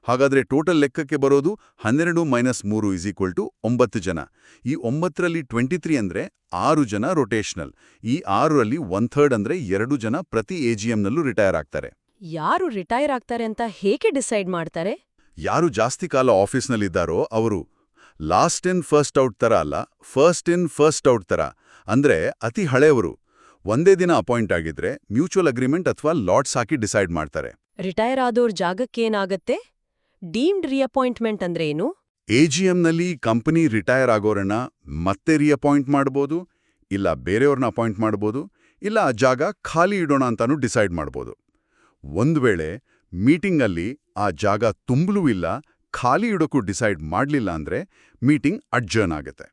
ಹಾಗಾದ್ರೆ ಟೋಟಲ್ ಲೆಕ್ಕಕ್ಕೆ ಬರೋದು 12 - 3 = 9 ಜನ. ಈ 9ರಲ್ಲಿ 23 ಅಂದ್ರೆ 6 ಜನ ರೊಟೇಷನಲ್. ಈ 6ರಲ್ಲಿ 1/3 ಅಂದ್ರೆ 2 ಜನ ಪ್ರತಿ AGMನಲ್ಲೂ ರಿಟೈರ್ ಆಗ್ತಾರೆ. ಯಾರು ರಿಟೈರ್ ಆಗ್ತಾರೆ ಅಂತ ಹೇಗೆ ಡಿಸೈಡ್ ಮಾಡ್ತಾರೆ? ಯಾರು ಜಾಸ್ತಿ ಕಾಲ ಆಫೀಸ್ನಲ್ಲಿದ್ದಾರೋ ಅವರು. ಲಾಸ್ಟ್ ಇನ್ ಫಸ್ಟ್ ಔಟ್ ತರ ಅಲ್ಲ, ಫಸ್ಟ್ ಇನ್ ಫಸ್ಟ್ ಔಟ್ ತರ. ಅಂದ್ರೆ ಅತಿ ಹಳೆಯವರು. ಒಂದೇ ದಿನ ಅಪಾಯಿಂಟ್ ಆಗಿದ್ರೆ ಮ್ಯೂಚುವಲ್ ಅಗ್ರಿಮೆಂಟ್ ಅಥವಾ ಲಾಟ್ಸ್ ಹಾಕಿ ಡಿಸೈಡ್ ಮಾಡ್ತಾರೆ. ರಿಟೈರ್ ಆದೋರ್ ಜಾಗಕ್ಕೇನಾಗತ್ತೆ? ಡೀಮ್ಡ್ ರಿಅಪಾಯಿಂಟ್ಮೆಂಟ್ ಅಂದ್ರೆ ಏನು? AGMನಲ್ಲಿ ಕಂಪನಿ ರಿಟೈರ್ ಆಗೋರನ್ನ ಮತ್ತೆ ರಿಅಪಾಯಿಂಟ್ ಮಾಡ್ಬೋದು, ಇಲ್ಲ ಬೇರೆಯವ್ರನ್ನ ಅಪಾಯಿಂಟ್ ಮಾಡ್ಬೋದು, ಇಲ್ಲ ಆ ಜಾಗ ಖಾಲಿ ಇಡೋಣ ಅಂತಾನೂ ಡಿಸೈಡ್ ಮಾಡ್ಬೋದು. ಒಂದು ವೇಳೆ ಮೀಟಿಂಗಲ್ಲಿ ಆ ಜಾಗ ತುಂಬಲೂ ಇಲ್ಲ, ಖಾಲಿ ಇಡೋಕ್ಕೂ ಡಿಸೈಡ್ ಮಾಡ್ಲಿಲ್ಲ ಅಂದ್ರೆ ಮೀಟಿಂಗ್ ಅಡ್ಜರ್ನ್ ಆಗುತ್ತೆ.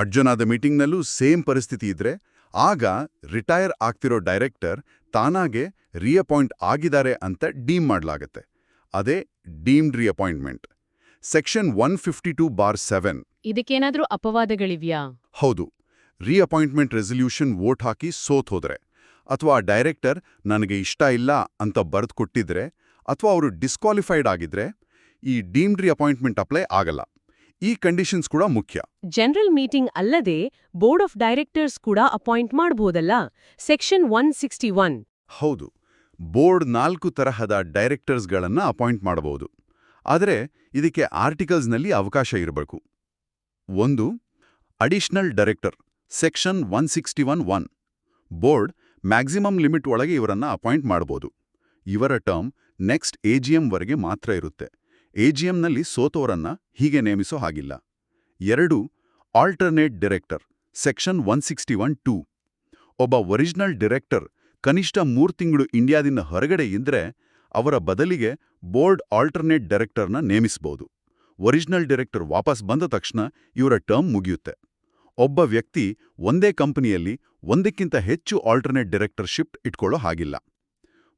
ಅಡ್ಜರ್ನ್ ಆದ ಮೀಟಿಂಗ್ನಲ್ಲೂ ಸೇಮ್ ಪರಿಸ್ಥಿತಿ ಇದ್ರೆ ಆಗ ರಿಟೈರ್ ಆಗ್ತಿರೋ ಡೈರೆಕ್ಟರ್ ತಾನಾಗೆ ರಿಅಪಾಯಿಂಟ್ ಆಗಿದ್ದಾರೆ ಅಂತ ಡೀಮ್ ಮಾಡ್ಲಾಗತ್ತೆ. ಅದೇ ಡೀಮ್ಡ್ ರಿಅಪಾಯಿಂಟ್ಮೆಂಟ್. ಸೆಕ್ಷನ್ 152(7). ಇದಕ್ಕೇನಾದ್ರೂ ಅಪವಾದಗಳಿವ್ಯಾ? ಹೌದು. ರಿಅಪಾಯಿಂಟ್ಮೆಂಟ್ ರೆಸಲ್ಯೂಷನ್ ವೋಟ್ ಹಾಕಿ ಸೋತ್ ಹೋದ್ರೆ, ಅಥವಾ ಆ ಡೈರೆಕ್ಟರ್ ನನಗೆ ಇಷ್ಟ ಇಲ್ಲ ಅಂತ ಬರೆದು ಕೊಟ್ಟಿದ್ರೆ, ಅಥವಾ ಅವರು ಡಿಸ್ಕ್ವಾಲಿಫೈಡ್ ಆಗಿದ್ರೆ ಈ ಡೀಮ್ಡ್ ರಿಅಪಾಯಿಂಟ್ಮೆಂಟ್ ಅಪ್ಲೈ ಆಗಲ್ಲ. ಈ ಕಂಡೀಷನ್ಸ್ ಕೂಡ ಮುಖ್ಯ. ಜನರಲ್ ಮೀಟಿಂಗ್ ಅಲ್ಲದೆ ಬೋರ್ಡ್ ಆಫ್ ಡೈರೆಕ್ಟರ್ಸ್ ಕೂಡ ಅಪಾಯಿಂಟ್ ಮಾಡಬಹುದಲ್ಲ, ಸೆಕ್ಷನ್ 161. ಹೌದು, ಬೋರ್ಡ್ 4 ತರಹದ ಡೈರೆಕ್ಟರ್ಸ್ಗಳನ್ನ ಅಪಾಯಿಂಟ್ ಮಾಡಬಹುದು. ಆದರೆ ಇದಕ್ಕೆ ಆರ್ಟಿಕಲ್ಸ್ನಲ್ಲಿ ಅವಕಾಶ ಇರಬೇಕು. 1, additional director, section 161(1). Board maximum limit ಒಳಗೆ ಇವರನ್ನ ಅಪಾಯಿಂಟ್ ಮಾಡಬಹುದು. ಇವರ ಟರ್ಮ್ ನೆಕ್ಸ್ಟ್ AGMವರೆಗೆ ಮಾತ್ರ ಇರುತ್ತೆ. AGMನಲ್ಲಿ ಸೋತೋರನ್ನ ಹೀಗೆ ನೇಮಿಸೋ ಹಾಗಿಲ್ಲ. 2, ಆಲ್ಟರ್ನೇಟ್ ಡೈರೆಕ್ಟರ್, ಸೆಕ್ಷನ್ 161(2). ಒಬ್ಬ ಒರಿಜಿನಲ್ ಡೈರೆಕ್ಟರ್ ಕನಿಷ್ಠ 3 ತಿಂಗಳು ಇಂಡಿಯಾದಿಂದ ಹೊರಗಡೆ ಇದ್ರೆ ಅವರ ಬದಲಿಗೆ ಬೋರ್ಡ್ ಆಲ್ಟರ್ನೇಟ್ ಡೈರೆಕ್ಟರ್ನ ನೇಮಿಸಬಹುದು. ಒರಿಜಿನಲ್ ಡೈರೆಕ್ಟರ್ ವಾಪಸ್ ಬಂದ ತಕ್ಷಣ ಇವರ ಟರ್ಮ್ ಮುಗಿಯುತ್ತೆ. ಒಬ್ಬ ವ್ಯಕ್ತಿ ಒಂದೇ ಕಂಪನಿಯಲ್ಲಿ ಒಂದಕ್ಕಿಂತ ಹೆಚ್ಚು ಆಲ್ಟರ್ನೇಟ್ ಡೈರೆಕ್ಟರ್ಶಿಪ್ ಇಟ್ಕೊಳ್ಳೋ ಹಾಗಿಲ್ಲ.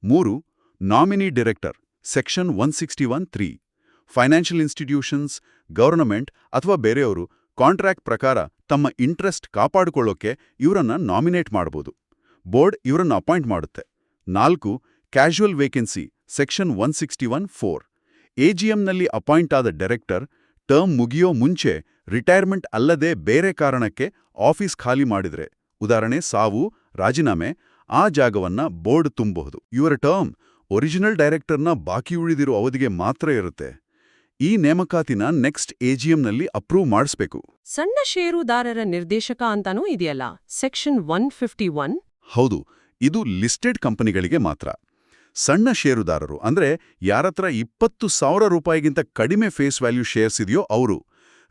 3, nominee director, section 161(3). Financial institutions, government ಅಥವಾ ಬೇರೆಯವರು ಕಾಂಟ್ರಾಕ್ಟ್ ಪ್ರಕಾರ ತಮ್ಮ ಇಂಟ್ರೆಸ್ಟ್ ಕಾಪಾಡಿಕೊಳ್ಳೋಕೆ ಇವರನ್ನ ನಾಮಿನೇಟ್ ಮಾಡಬಹುದು. ಬೋರ್ಡ್ ಇವರನ್ನ ಅಪಾಯಿಂಟ್ ಮಾಡುತ್ತೆ. 4, ಕ್ಯಾಶುವಲ್ ವೇಕೆನ್ಸಿ, ಸೆಕ್ಷನ್ 161(4). AGMನಲ್ಲಿ ಅಪಾಯಿಂಟ್ ಆದ ಡೈರೆಕ್ಟರ್ ಟರ್ಮ್ ಮುಗಿಯೋ ಮುಂಚೆ ರಿಟೈರ್ಮೆಂಟ್ ಅಲ್ಲದೆ ಬೇರೆ ಕಾರಣಕ್ಕೆ ಆಫೀಸ್ ಖಾಲಿ ಮಾಡಿದ್ರೆ, ಉದಾಹರಣೆ ಸಾವು, ರಾಜೀನಾಮೆ, ಆ ಜಾಗವನ್ನ ಬೋರ್ಡ್ ತುಂಬಬಹುದು. ಇವರ ಟರ್ಮ್ ಒರಿಜಿನಲ್ ಡೈರೆಕ್ಟರ್ನ ಬಾಕಿ ಉಳಿದಿರೋ ಅವಧಿಗೆ ಮಾತ್ರ ಇರುತ್ತೆ. ಈ ನೇಮಕಾತಿನ ನೆಕ್ಸ್ಟ್ AGMನಲ್ಲಿ ಅಪ್ರೂವ್ ಮಾಡಿಸ್ಬೇಕು. ಸಣ್ಣ ಷೇರುದಾರರ ನಿರ್ದೇಶಕ ಅಂತಾನೂ ಇದೆಯಲ್ಲ, ಸೆಕ್ಷನ್ 151. ಹೌದು, ಇದು ಲಿಸ್ಟೆಡ್ ಕಂಪನಿಗಳಿಗೆ ಮಾತ್ರ. ಸಣ್ಣ ಷೇರುದಾರರು ಅಂದ್ರೆ ಯಾರತ್ರ 20,000 ರೂಪಾಯಿಗಿಂತ ಕಡಿಮೆ ಫೇಸ್ ವ್ಯಾಲ್ಯೂ ಶೇರ್ಸ್ ಇದೆಯೋ ಅವರು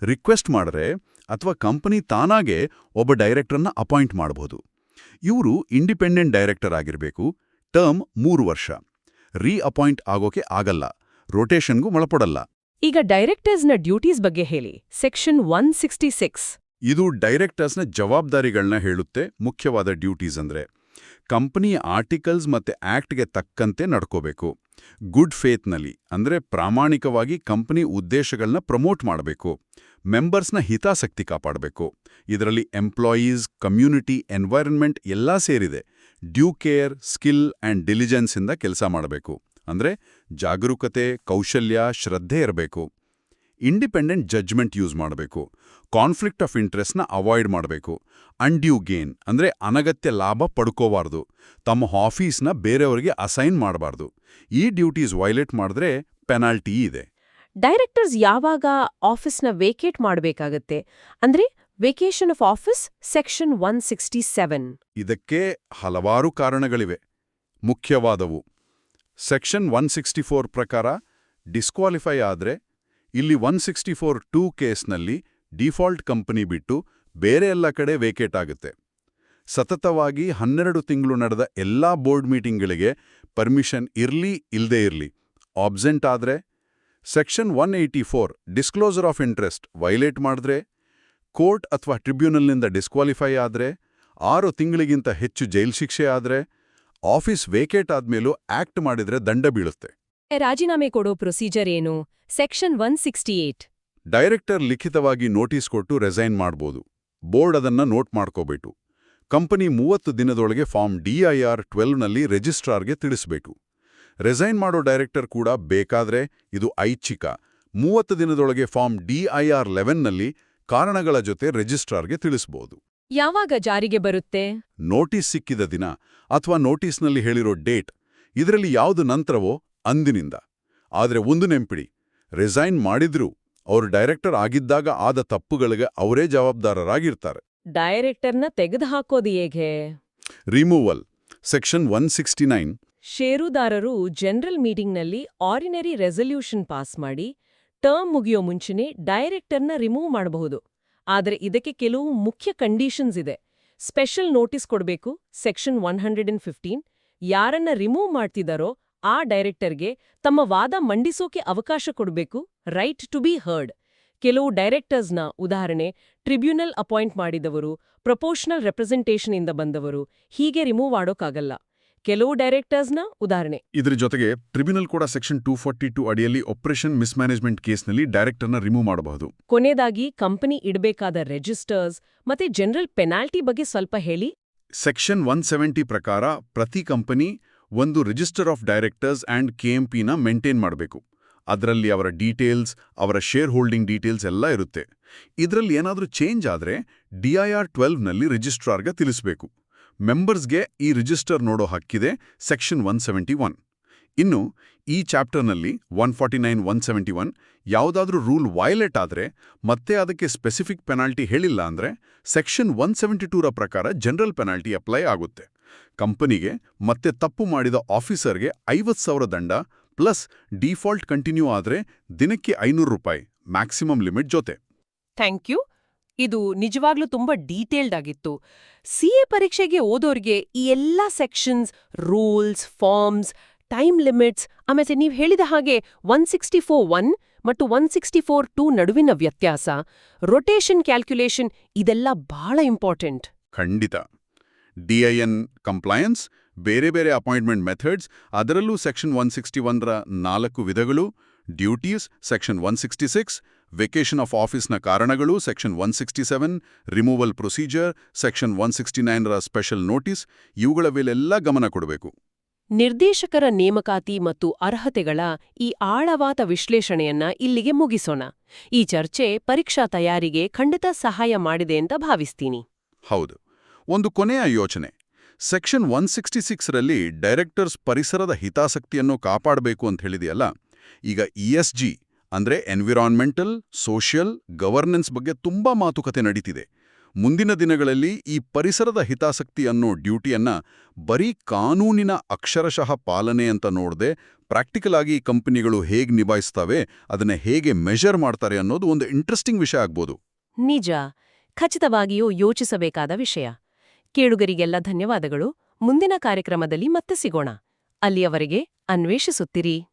ರಿಕ್ವೆಸ್ಟ್ ಮಾಡಿದ್ರೆ ಅಥವಾ ಕಂಪನಿ ತಾನಾಗೆ ಒಬ್ಬ ಡೈರೆಕ್ಟರ್ನ ಅಪಾಯಿಂಟ್ ಮಾಡಬಹುದು. ಇವರು ಇಂಡಿಪೆಂಡೆಂಟ್ ಡೈರೆಕ್ಟರ್ ಆಗಿರಬೇಕು. ಟರ್ಮ್ 3 ವರ್ಷ. ಅಪಾಯಿಂಟ್ ಆಗೋಕೆ ಆಗಲ್ಲ. ರೊಟೇಷನ್ಗೂ ಒಳಪಡಲ್ಲ. ಈಗ ಡೈರೆಕ್ಟರ್ಸ್ನ ಡ್ಯೂಟೀಸ್ ಬಗ್ಗೆ ಹೇಳಿ. ಸೆಕ್ಷನ್ 166. ಇದು ಡೈರೆಕ್ಟರ್ಸ್ನ ಜವಾಬ್ದಾರಿಗಳನ್ನ ಹೇಳುತ್ತೆ. ಮುಖ್ಯವಾದ ಡ್ಯೂಟೀಸ್ ಅಂದ್ರೆ ಕಂಪನಿಯ ಆರ್ಟಿಕಲ್ಸ್ ಮತ್ತೆ ಆಕ್ಟ್ಗೆ ತಕ್ಕಂತೆ ನಡ್ಕೋಬೇಕು. ಗುಡ್ ಫೇತ್ನಲ್ಲಿ ಅಂದ್ರೆ ಪ್ರಾಮಾಣಿಕವಾಗಿ ಕಂಪನಿ ಉದ್ದೇಶಗಳನ್ನ ಪ್ರಮೋಟ್ ಮಾಡಬೇಕು. ಮೆಂಬರ್ಸ್ನ ಹಿತಾಸಕ್ತಿ ಕಾಪಾಡಬೇಕು. ಇದರಲ್ಲಿ ಎಂಪ್ಲಾಯೀಸ್, ಕಮ್ಯುನಿಟಿ, ಎನ್ವೈರನ್ಮೆಂಟ್ ಎಲ್ಲಾ ಸೇರಿದೆ. Due care, skill and diligence ಇಂದ ಕೆಲಸ ಮಾಡಬೇಕು. ಅಂದ್ರೆ ಜಾಗರೂಕತೆ, ಕೌಶಲ್ಯ, ಶ್ರದ್ಧೆ ಇರಬೇಕು. ಇಂಡಿಪೆಂಡೆಂಟ್ ಜಡ್ಜ್ಮೆಂಟ್ ಯೂಸ್ ಮಾಡಬೇಕು. ಕಾನ್ಫ್ಲಿಕ್ಟ್ ಆಫ್ ಇಂಟ್ರೆಸ್ಟ್ನ ಅವಾಯ್ಡ್ ಮಾಡಬೇಕು. ಅನ್ಡ್ಯೂ ಗೇನ್ ಅಂದ್ರೆ ಅನಗತ್ಯ ಲಾಭ ಪಡ್ಕೋಬಾರ್ದು. ತಮ್ಮ ಆಫೀಸ್ನ ಬೇರೆಯವರಿಗೆ ಅಸೈನ್ ಮಾಡಬಾರ್ದು. ಈ ಡ್ಯೂಟೀಸ್ ವೈಲೇಟ್ ಮಾಡಿದ್ರೆ ಪೆನಾಲ್ಟಿ ಇದೆ. ಡೈರೆಕ್ಟರ್ಸ್ ಯಾವಾಗ ಆಫೀಸ್ನ ವೇಕೇಟ್ ಮಾಡಬೇಕಾಗತ್ತೆ? ಅಂದ್ರೆ ವೇಕೇಷನ್ ಆಫ್ ಆಫೀಸ್ ಸೆಕ್ಷನ್ 167. ಇದಕ್ಕೆ ಹಲವಾರು ಕಾರಣಗಳಿವೆ. ಮುಖ್ಯವಾದವು ಸೆಕ್ಷನ್ 164 ಪ್ರಕಾರ ಡಿಸ್ಕ್ವಾಲಿಫೈ ಆದ್ರೆ, ಇಲ್ಲಿ 164(2) ಕೇಸ್ನಲ್ಲಿ ಡಿಫಾಲ್ಟ್ ಕಂಪನಿ ಬಿಟ್ಟು ಬೇರೆ ಎಲ್ಲ ಕಡೆ ವೇಕೇಟ್ ಆಗುತ್ತೆ. ಸತತವಾಗಿ 12 ತಿಂಗಳು ನಡೆದ ಎಲ್ಲಾ ಬೋರ್ಡ್ ಮೀಟಿಂಗ್ಗಳಿಗೆ ಪರ್ಮಿಷನ್ ಇರ್ಲಿ ಇಲ್ದೇ ಇರ್ಲಿ. ಆಬ್ಸೆಂಟ್ ಆದ್ರೆ, section 184 disclosure of interest violate ಮಾಡಿದ್ರೆ, ಕೋರ್ಟ್ ಅಥವಾ ಟ್ರಿಬ್ಯುನಲ್ನಿಂದ ಡಿಸ್ಕ್ವಾಲಿಫೈ ಆದ್ರೆ, 6 ತಿಂಗಳಿಗಿಂತ ಹೆಚ್ಚು ಜೈಲ್ ಶಿಕ್ಷೆ ಆದ್ರೆ, ಆಫೀಸ್ ವೇಕೇಟ್ ಆದ್ಮೇಲೂ ಆಕ್ಟ್ ಮಾಡಿದ್ರೆ ದಂಡ ಬೀಳುತ್ತೆ. ರಾಜೀನಾಮೆ ಕೊಡೋ ಪ್ರೊಸೀಜರ್ ಏನು? ಸೆಕ್ಷನ್ 168. ಡೈರೆಕ್ಟರ್ ಲಿಖಿತವಾಗಿ ನೋಟಿಸ್ ಕೊಟ್ಟು ರೆಸೈನ್ ಮಾಡ್ಬೋದು. ಬೋರ್ಡ್ ಅದನ್ನ ನೋಟ್ ಮಾಡ್ಕೋಬೇಕು. ಕಂಪನಿ 30 ದಿನದೊಳಗೆ ಫಾರ್ಮ್ DIR 12ನಲ್ಲಿ ರಿಜಿಸ್ಟ್ರಾರ್ಗೆ ತಿಳಿಸಬೇಕು. ರೆಸೈನ್ ಮಾಡೋ ಡೈರೆಕ್ಟರ್ ಕೂಡ ಬೇಕಾದ್ರೆ, ಇದು ಐಚ್ಛಿಕ, 30 ದಿನದೊಳಗೆ ಫಾರ್ಮ್ DIR 11ನಲ್ಲಿ ಕಾರಣಗಳ ಜೊತೆ ರಿಜಿಸ್ಟ್ರಾರ್ಗೆ ತಿಳಿಸಬಹುದು. ಯಾವಾಗ ಜಾರಿಗೆ ಬರುತ್ತೆ? ನೋಟಿಸ್ ಸಿಕ್ಕಿದ ದಿನ ಅಥವಾ ನೋಟಿಸ್ನಲ್ಲಿ ಹೇಳಿರೋ ಡೇಟ್, ಇದರಲ್ಲಿ ಯಾವುದು ನಂತರವೋ ಅಂದಿನಿಂದ. ಆದ್ರೆ ಒಂದು ನೆನ್ಪಿಡಿ, ರಿಸೈನ್ ಮಾಡಿದ್ರೂ ಅವರು ಡೈರೆಕ್ಟರ್ ಆಗಿದ್ದಾಗ ಆದ ತಪ್ಪುಗಳಿಗೆ ಅವರೇ ಜವಾಬ್ದಾರರಾಗಿರ್ತಾರೆ. ಡೈರೆಕ್ಟರ್ನ ತೆಗೆದುಹಾಕೋದು ಹೇಗೆ? Removal section 169. ಷೇರುದಾರರು ಜನರಲ್ ಮೀಟಿಂಗ್ನಲ್ಲಿ ಆರ್ಡಿನರಿ ರೆಸಲ್ಯೂಷನ್ ಪಾಸ್ ಮಾಡಿ ಟರ್ಮ್ ಮುಗಿಯೋ ಮುಂಚೆನೇ ಡೈರೆಕ್ಟರ್ನ ರಿಮೂವ್ ಮಾಡಬಹುದು. ಆದರೆ ಇದಕ್ಕೆ ಕೆಲವು ಮುಖ್ಯ ಕಂಡೀಷನ್ಸ್ ಇದೆ. ಸ್ಪೆಷಲ್ ನೋಟಿಸ್ ಕೊಡಬೇಕು. ಸೆಕ್ಷನ್ 115. ಯಾರನ್ನ ರಿಮೂವ್ ಮಾಡ್ತಿದ್ದಾರೋ ಆ ಡೈರೆಕ್ಟರ್ಗೆ ತಮ್ಮ ವಾದ ಮಂಡಿಸೋಕೆ ಅವಕಾಶ ಕೊಡಬೇಕು. Right to be heard. ಕೆಲವು ಡೈರೆಕ್ಟರ್ಸ್ನ, ಉದಾಹರಣೆ ಟ್ರಿಬ್ಯುನಲ್ ಅಪಾಯಿಂಟ್ ಮಾಡಿದವರು, ಪ್ರಪೋರ್ಷನಲ್ ರೆಪ್ರೆಸೆಂಟೇಷನ್ ಇಂದ ಬಂದವರು, ಹೀಗೆ ರಿಮೂವ್ ಮಾಡೋಕ್ಕಾಗಲ್ಲ. ಕೆಲವು ಡೈರೆಕ್ಟರ್ಸ್ನ, ಉದಾಹರಣೆ ಇದ್ರ ಜೊತೆಗೆ ಟ್ರಿಬ್ಯುನಲ್ ಕೂಡ ಸೆಕ್ಷನ್ 242 ಅಡಿಯಲ್ಲಿ ಆಪರೇಷನ್ ಮಿಸ್ಮ್ಯಾನೇಜ್ಮೆಂಟ್ ಕೇಸ್ನಲ್ಲಿ ಡೈರೆಕ್ಟರ್ನ ರಿಮೂವ್ ಮಾಡಬಹುದು. ಕೊನೆಯದಾಗಿ ಕಂಪನಿ ಇಡಬೇಕಾದ ರಿಜಿಸ್ಟರ್ಸ್ ಮತ್ತೆ ಜನರಲ್ ಪೆನಾಲ್ಟಿ ಬಗ್ಗೆ ಸ್ವಲ್ಪ ಹೇಳಿ. ಸೆಕ್ಷನ್ 170 ಪ್ರಕಾರ ಪ್ರತಿ ಕಂಪನಿ ಒಂದು ರಿಜಿಸ್ಟರ್ ಆಫ್ ಡೈರೆಕ್ಟರ್ಸ್ ಆ್ಯಂಡ್ KMPನ ಮೇಂಟೈನ್ ಮಾಡಬೇಕು. ಅದರಲ್ಲಿ ಅವರ ಡೀಟೇಲ್ಸ್, ಅವರ ಶೇರ್ ಹೋಲ್ಡಿಂಗ್ ಡೀಟೇಲ್ಸ್ ಎಲ್ಲ ಇರುತ್ತೆ. ಇದರಲ್ಲಿ ಏನಾದರೂ ಚೇಂಜ್ ಆದರೆ DIR 12ನಲ್ಲಿ ರಿಜಿಸ್ಟ್ರಾರ್ಗೆ ತಿಳಿಸಬೇಕು. ಮೆಂಬರ್ಸ್ಗೆ ಈ ರಿಜಿಸ್ಟರ್ ನೋಡೋ ಹಕ್ಕಿದೆ. ಸೆಕ್ಷನ್ 171. ಇನ್ನು ಈ ಚಾಪ್ಟರ್ನಲ್ಲಿ 149, 171 ಯಾವುದಾದ್ರೂ ರೂಲ್ ವೈಲೇಟ್ ಆದರೆ ಮತ್ತೆ ಅದಕ್ಕೆ ಸ್ಪೆಸಿಫಿಕ್ ಪೆನಾಲ್ಟಿ ಹೇಳಿಲ್ಲ ಅಂದ್ರೆ ಸೆಕ್ಷನ್ 172ರ ಪ್ರಕಾರ ಜನರಲ್ ಪೆನಾಲ್ಟಿ ಅಪ್ಲೈ ಆಗುತ್ತೆ. ಕಂಪನಿಗೆ ಮತ್ತೆ ತಪ್ಪು ಮಾಡಿದ ಆಫೀಸರ್ಗೆ 50,000 ದಂಡ ಪ್ಲಸ್ ಡಿಫಾಲ್ಟ್ ಕಂಟಿನ್ಯೂ ಆದರೆ ದಿನಕ್ಕೆ 500 ರೂಪಾಯಿ ಮ್ಯಾಕ್ಸಿಮಮ್ ಲಿಮಿಟ್ ಜೊತೆ. Thank you. ಇದು ನಿಜವಾಗ್ಲೂ ತುಂಬಾ ಡೀಟೇಲ್ಡ್ ಆಗಿತ್ತು. CA ಪರೀಕ್ಷೆಗೆ ಓದೋರ್ಗೆ ಈ ಎಲ್ಲಾ sections, rules, forms, time limits, ಆಮೇಲೆ ನೀವು ಹೇಳಿದ ಹಾಗೆ 164(1) ಮತ್ತು 164(2) ನಡುವಿನ ವ್ಯತ್ಯಾಸ, ರೊಟೇಷನ್ ಕ್ಯಾಲ್ಕ್ಯುಲೇಷನ್, ಇದೆಲ್ಲ ಬಹಳ ಇಂಪಾರ್ಟೆಂಟ್. ಖಂಡಿತ. DIN ಕಂಪ್ಲಯನ್ಸ್, ಬೇರೆ ಬೇರೆ ಅಪಾಯಿಂಟ್ಮೆಂಟ್ ಮೆಥಡ್ಸ್, ಅದರಲ್ಲೂ ಸೆಕ್ಷನ್ 161ರ 4 ವಿಧಗಳು, ಡ್ಯೂಟೀಸ್ ಸೆಕ್ಷನ್ 166, ವೆಕೇಷನ್ ಆಫ್ ಆಫೀಸ್ನ ಕಾರಣಗಳು ಸೆಕ್ಷನ್ 167, ರಿಮೂವಲ್ ಪ್ರೊಸೀಜರ್ ಸೆಕ್ಷನ್ 169ರ ಸ್ಪೆಷಲ್ ನೋಟಿಸ್, ಇವುಗಳ ಮೇಲೆಲ್ಲ ಗಮನ ಕೊಡಬೇಕು. ನಿರ್ದೇಶಕರ ನೇಮಕಾತಿ ಮತ್ತು ಅರ್ಹತೆಗಳ ಈ ಆಳವಾದ ವಿಶ್ಲೇಷಣೆಯನ್ನ ಇಲ್ಲಿಗೆ ಮುಗಿಸೋಣ. ಈ ಚರ್ಚೆ ಪರೀಕ್ಷಾ ತಯಾರಿಗೆ ಖಂಡಿತ ಸಹಾಯ ಮಾಡಿದೆ ಅಂತ ಭಾವಿಸ್ತೀನಿ. ಹೌದು. ಒಂದು ಕೊನೆಯ ಯೋಚನೆ. ಸೆಕ್ಷನ್ 166ರಲ್ಲಿ ಡೈರೆಕ್ಟರ್ಸ್ ಪರಿಸರದ ಹಿತಾಸಕ್ತಿಯನ್ನು ಕಾಪಾಡಬೇಕು ಅಂತ ಹೇಳಿದೆಯಲ್ಲ, ಈಗ ESG ಅಂದ್ರೆ ಎನ್ವಿರಾನ್ಮೆಂಟಲ್, ಸೋಷಿಯಲ್, ಗವರ್ನೆನ್ಸ್ ಬಗ್ಗೆ ತುಂಬಾ ಮಾತುಕತೆ ನಡೀತಿದೆ. ಮುಂದಿನ ದಿನಗಳಲ್ಲಿ ಈ ಪರಿಸರದ ಹಿತಾಸಕ್ತಿ ಅನ್ನೋ ಡ್ಯೂಟಿಯನ್ನ ಬರೀ ಕಾನೂನಿನ ಅಕ್ಷರಶಃ ಪಾಲನೆ ಅಂತ ನೋಡದೆ ಪ್ರಾಕ್ಟಿಕಲ್ ಆಗಿ ಕಂಪನಿಗಳು ಹೇಗೆ ನಿಭಾಯಿಸ್ತವೆ, ಅದನ್ನ ಹೇಗೆ ಮೆಷರ್ ಮಾಡ್ತಾರೆ ಅನ್ನೋದು ಒಂದು ಇಂಟ್ರೆಸ್ಟಿಂಗ್ ವಿಷಯ ಆಗ್ಬೋದು. ನಿಜ, ಖಚಿತವಾಗಿಯೂ ಯೋಚಿಸಬೇಕಾದ ವಿಷಯ. ಕೇಳುಗರಿಗೆಲ್ಲ ಧನ್ಯವಾದಗಳು. ಮುಂದಿನ ಕಾರ್ಯಕ್ರಮದಲ್ಲಿ ಮತ್ತೆ ಸಿಗೋಣ. ಅಲ್ಲಿಯವರೆಗೆ ಅನ್ವೇಷಿಸುತ್ತಿರಿ.